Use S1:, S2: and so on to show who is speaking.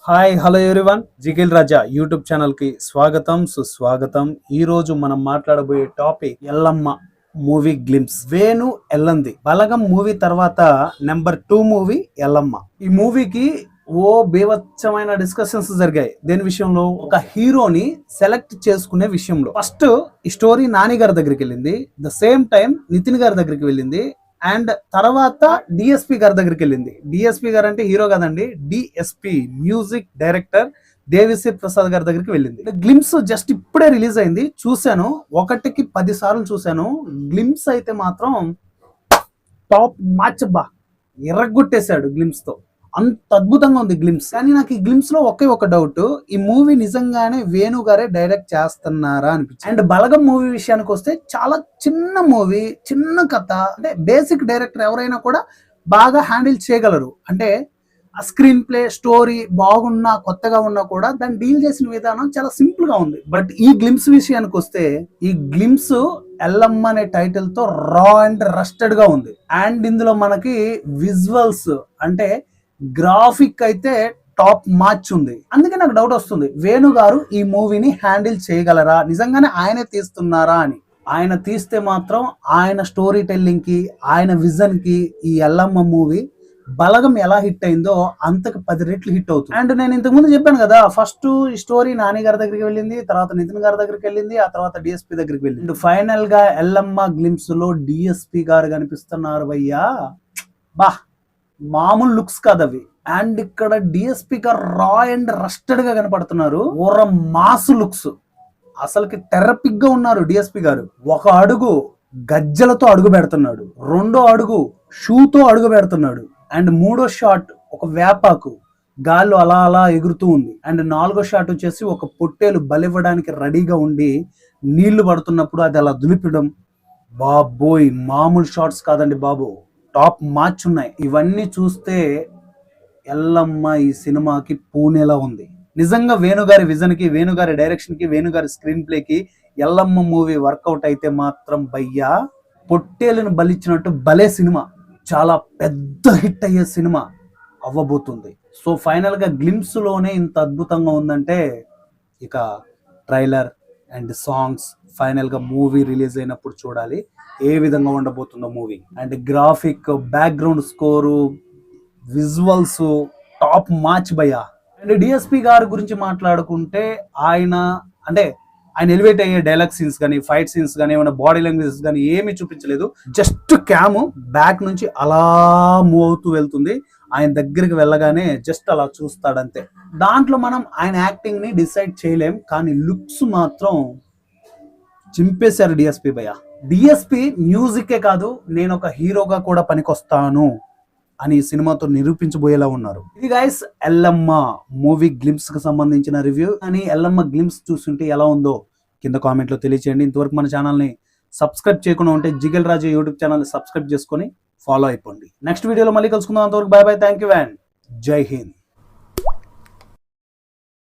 S1: Hi hello everyone, Jigil Raja YouTube channel కి స్వాగతం సుస్వాగతం. ఈ రోజు మనం మాట్లాడబోయే topic Yellamma movie glimpse. Venu Yeldandi Balagam movie తర్వాత నెంబర్ 2 మూవీ ఎల్లమ్మ. ఈ మూవీకి ఓ బీభత్సమైన డిస్కషన్స్ జరిగాయి. దేని విషయంలో? ఒక హీరోని సెలెక్ట్ చేసుకునే విషయంలో. ఫస్ట్ ఈ స్టోరీ నాని గారి దగ్గరికి వెళ్ళింది, ద సేమ్ టైం నితిన్ గారి దగ్గరికి వెళ్ళింది, అండ్ తర్వాత డిఎస్పి గారి దగ్గరికి వెళ్ళింది. డిఎస్పి గారు అంటే హీరో కదండి, DSP music director Devi Sri Prasad గారి దగ్గరికి వెళ్ళింది. గ్లిమ్స్ జస్ట్ ఇప్పుడే రిలీజ్ అయింది, చూశాను. 1కి 10 సార్లు చూశాను. గ్లిమ్స్ అయితే మాత్రం టాప్ మ్యాచ్ బా, ఎర్రగొట్టేశాడు గ్లిమ్స్ తో. అంత అద్భుతంగా ఉంది గ్లిమ్స్. కానీ నాకు ఈ గ్లిమ్స్ లో ఒకే ఒక డౌట్, ఈ మూవీ నిజంగానే వేణు గారే డైరెక్ట్ చేస్తున్నారా అనిపించింది. అండ్ బలగం మూవీ విషయానికి వస్తే చాలా చిన్న మూవీ, చిన్న కథ. అంటే బేసిక్ డైరెక్టర్ ఎవరైనా కూడా బాగా హ్యాండిల్ చేయగలరు. అంటే ఆ స్క్రీన్ ప్లే, స్టోరీ బాగున్నా, కొత్తగా ఉన్నా కూడా దాన్ని డీల్ చేసిన విధానం చాలా సింపుల్ గా ఉంది. బట్ ఈ గ్లిమ్స్ విషయానికి వస్తే, ఈ గ్లిమ్స్ ఎల్లమ్మ అనే టైటిల్ తో రా అండ్ రస్టెడ్ గా ఉంది. అండ్ ఇందులో మనకి విజువల్స్ అంటే గ్రాఫిక్ అయితే టాప్ మ్యాచ్ ఉంది. అందుకే నాకు డౌట్ వస్తుంది, వేణు గారు ఈ మూవీని హ్యాండిల్ చేయగలరా, నిజంగానే ఆయనే తీస్తున్నారా అని. ఆయన తీస్తే మాత్రం ఆయన స్టోరీ టెల్లింగ్ కి, ఆయన విజన్ కి ఈ ఎల్లమ్మ మూవీ బలగం ఎలా హిట్ అయిందో అంతకు 10 రెట్లు హిట్ అవుతుంది. అండ్ నేను ఇంతకు ముందు చెప్పాను కదా, ఫస్ట్ ఈ స్టోరీ నాని గారి దగ్గరికి వెళ్ళింది, తర్వాత నితిన్ గారి దగ్గరికి వెళ్ళింది, ఆ తర్వాత డిఎస్పి దగ్గరికి వెళ్ళింది. ఫైనల్ గా ఎల్లమ్మ గ్లిమ్స్ లో డిఎస్పి గారు కనిపిస్తున్నారు భయ్యా. బా, మామూలు లుక్స్ కాదు అవి. అండ్ ఇక్కడ డిఎస్పి గారు రా అండ్ రస్టెడ్ గా కనపడుతున్నారు. ఓర మాస్ లుక్స్, అసలుకి టెర్రపిక్ గా ఉన్నారు డిఎస్పి గారు. ఒక అడుగు గజ్జలతో అడుగు పెడుతున్నాడు, 2వ అడుగు షూతో అడుగు పెడుతున్నాడు, అండ్ 3వ షాట్ ఒక వేపాకు గాల్లో అలా అలా ఎగురుతూ ఉంది, అండ్ 4వ షాట్ వచ్చేసి ఒక పొట్టేలు బలివ్వడానికి రెడీగా ఉండి నీళ్లు పడుతున్నప్పుడు అది అలా దులిపడం. బాబోయ్, మామూలు షాట్స్ కాదండి బాబు, టాప్ మ్యాచ్ ఉన్నాయి. ఇవన్నీ చూస్తే ఎల్లమ్మ ఈ సినిమాకి పూణేలా ఉంది. నిజంగా వేణుగారి విజన్ కి, వేణుగారి డైరెక్షన్ కి, వేణుగారి స్క్రీన్ ప్లే కి ఎల్లమ్మ మూవీ వర్కౌట్ అయితే మాత్రం భయ్యా పొట్టేలను బలిచ్చినట్టు భలే సినిమా, చాలా పెద్ద హిట్ అయ్యే సినిమా అవ్వబోతుంది. సో ఫైనల్ గా గ్లిమ్స్ లోనే ఇంత అద్భుతంగా ఉందంటే ఇక ట్రైలర్ అండ్ సాంగ్స్ ఫైనల్ గా మూవీ రిలీజ్ అయినప్పుడు చూడాలి ఏ విధంగా ఉండబోతుందో movie. And graphic, background score, visuals top match భయ్యా. అండ్ డిఎస్పి గారి గురించి మాట్లాడుకుంటే, ఆయన ఎలివేట్ అయ్యే డైలాగ్ సీన్స్ కానీ, ఫైట్ సీన్స్ కానీ, ఏమైనా బాడీ లాంగ్వేజెస్ కానీ ఏమీ చూపించలేదు. జస్ట్ క్యామ్ బ్యాక్ నుంచి అలా మూవ్ అవుతూ వెళ్తుంది, ఆయన దగ్గరికి వెళ్ళగానే జస్ట్ అలా చూస్తాడంతే. దాంట్లో మనం ఆయన యాక్టింగ్ ని డిసైడ్ చేయలేం, కానీ లుక్స్ మాత్రం చింపేశారు డిఎస్పి భయ్య. డిఎస్పి మ్యూజికే కాదు, నేను ఒక హీరోగా కూడా పనికొస్తాను అని సినిమాతో నిరూపించబోయేలా ఉన్నారు. ఇది గైస్ ఎల్లమ్మ మూవీ గ్లిమ్స్ కి సంబంధించిన రివ్యూ. అని ఎల్లమ్మ గ్లిమ్స్ చూస్తుంటే ఎలా ఉందో కింద కామెంట్ లో తెలియచేయండి. ఇంతవరకు మన ఛానల్ ని సబ్స్క్రైబ్ చేయకుండా ఉంటే జిగిల్ రాజా యూట్యూబ్ ఛానల్ ని సబ్స్క్రైబ్ చేసుకొని ఫాలో అయిపోండి. నెక్స్ట్ వీడియోలో మళ్ళీ కలుసుకుందాం. అంతవరకు bye bye, thank you and జై హింద్.